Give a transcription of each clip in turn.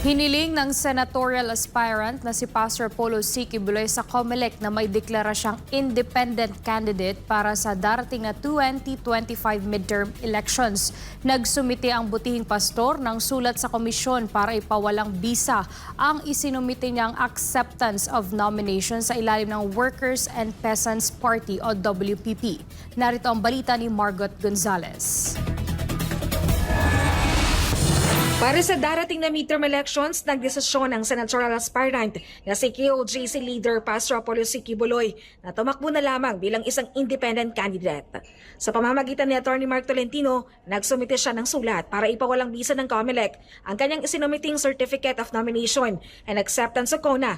Hiniling ng senatorial aspirant na si Pastor Polo C. Quiboloy sa COMELEC na may deklara siyang independent candidate para sa darating na 2025 midterm elections. Nagsumite ang butihing pastor ng sulat sa komisyon para ipawalang bisa ang isinumite niyang acceptance of nomination sa ilalim ng Workers and Peasants Party o WPP. Narito ang balita ni Margot Gonzalez. Para sa darating na midterm elections, nagdesisyon ang senatorial aspirant na si KOJC leader Pastor Polo C. Quiboloy na tumakbo na lamang bilang isang independent candidate. Sa pamamagitan ni Atty. Mark Tolentino, nagsumite siya ng sulat para ipawalang bisa ng COMELEC ang kanyang isinumiting Certificate of Nomination and Acceptance o CONA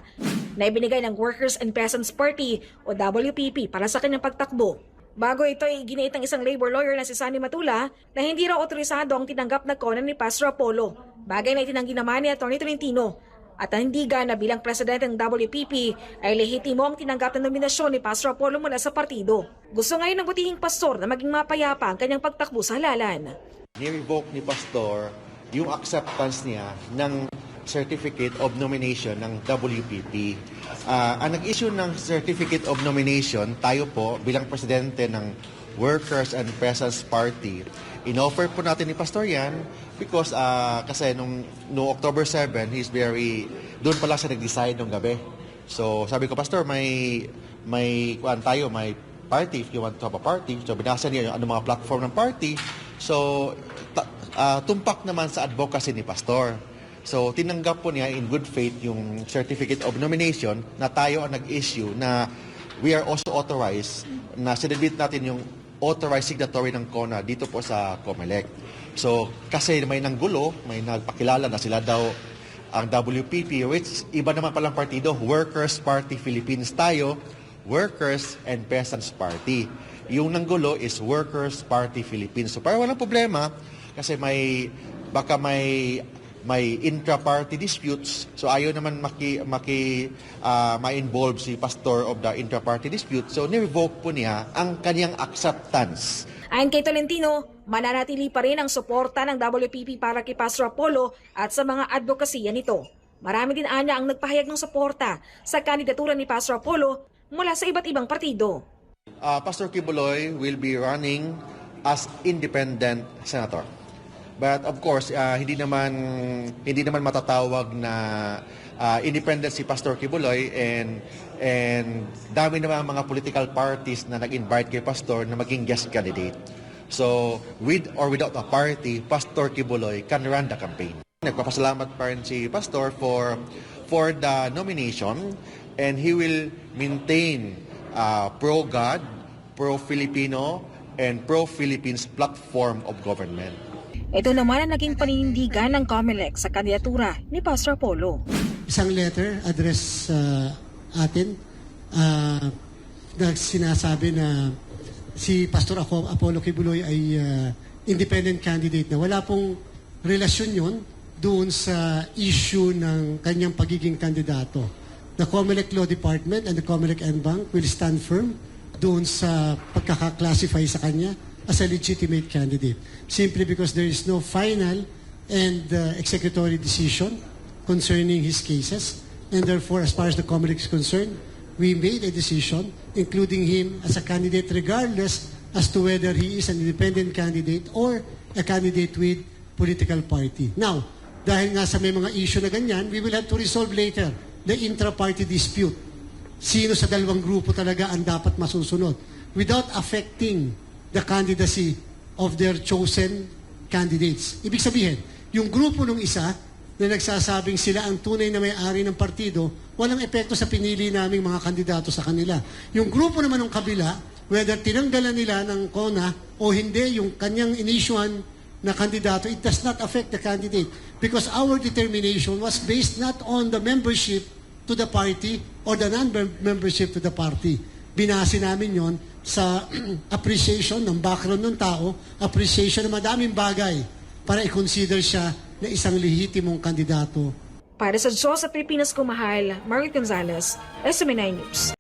na ibinigay ng Workers and Peasants Party o WPP para sa kanyang pagtakbo. Bago ito ay iginiit ng isang labor lawyer na si Sunny Matula na hindi raw otorisado ang tinanggap na CONA ni Pastor Apollo, bagay na itinanggi naman ni Atty. Tolentino. At nanindigan na bilang presidente ng WPP ay lehitimo ang tinanggap na nominasyon ni Pastor Apollo mula sa partido. Gusto ngayon ng butihing pastor na maging mapayapa ang kanyang pagtakbo sa halalan. Ni-revoke ni Pastor yung acceptance niya ng Certificate of Nomination ng WPP. Ang nag-issue ng Certificate of Nomination, tayo po bilang presidente ng Workers and Peasants Party, in-offer po natin ni Pastor yan because kasi nung October 7, doon pala siya nag-decide nung gabi. So sabi ko, Pastor, may party, if you want to have a party. So binasa niya yung mga platform ng party. So tumpak naman sa advocacy ni Pastor. So, tinanggap po niya in good faith yung Certificate of Nomination na tayo ang nag-issue na we are also authorized na sinabit natin yung authorized signatory ng CONA dito po sa COMELEC. So, kasi may nanggulo, may nagpakilala na sila daw ang WPP, which iba naman palang partido, Workers Party Philippines tayo, Workers and Peasants Party. Yung nanggulo is Workers Party Philippines. So, para walang problema, kasi baka may intra-party disputes. So ayaw naman ma-involve si pastor of the intra-party dispute. So ni-revoke po niya ang kanyang acceptance. Ayon kay Tolentino, mananatili pa rin ang suporta ng WPP para kay Pastor Apollo at sa mga advokasya nito. Marami din anya ang nagpahayag ng suporta sa kandidatura ni Pastor Apollo mula sa iba't ibang partido. Pastor Quiboloy will be running as independent senator. But of course, hindi naman matatawag na independent si Pastor Quiboloy and dami naman mga political parties na nag-invite kay Pastor na maging guest candidate. So, with or without a party, Pastor Quiboloy can run the campaign. Nagpapasalamat pa rin si Pastor for the nomination and he will maintain pro-God, pro-Filipino, and pro-Philippines platform of government. Ito naman ang naging paninindigan ng COMELEC sa kandidatura ni Pastor Apollo. Isang letter address sa atin na sinasabi na si Pastor Apollo Quiboloy ay independent candidate na wala pong relasyon yun doon sa issue ng kanyang pagiging kandidato. The COMELEC Law Department and the COMELEC NBank will stand firm doon sa pagkaka-classify sa kanya as a legitimate candidate. Simply because there is no final and executory decision concerning his cases. And therefore, as far as the COMELEC is concerned, we made a decision including him as a candidate regardless as to whether he is an independent candidate or a candidate with political party. Now, dahil nga sa may mga issue na ganyan, we will have to resolve later the intra-party dispute. Sino sa dalawang grupo talaga ang dapat masusunod without affecting the candidacy of their chosen candidates. Ibig sabihin, yung grupo ng isa na nagsasabing sila ang tunay na may-ari ng partido, walang epekto sa pinili naming mga kandidato sa kanila. Yung grupo naman ng kabila, whether tinanggalan nila ng CONA o hindi, yung kanyang inisyuan na kandidato, it does not affect the candidate because our determination was based not on the membership to the party or the non-membership to the party. Binase namin yon sa appreciation ng background ng tao, appreciation ng madaming bagay para i-consider siya na isang lehitimong kandidato. Para sa Diyos at Pilipinas ko mahal, Margot Gonzalez, SMNI News.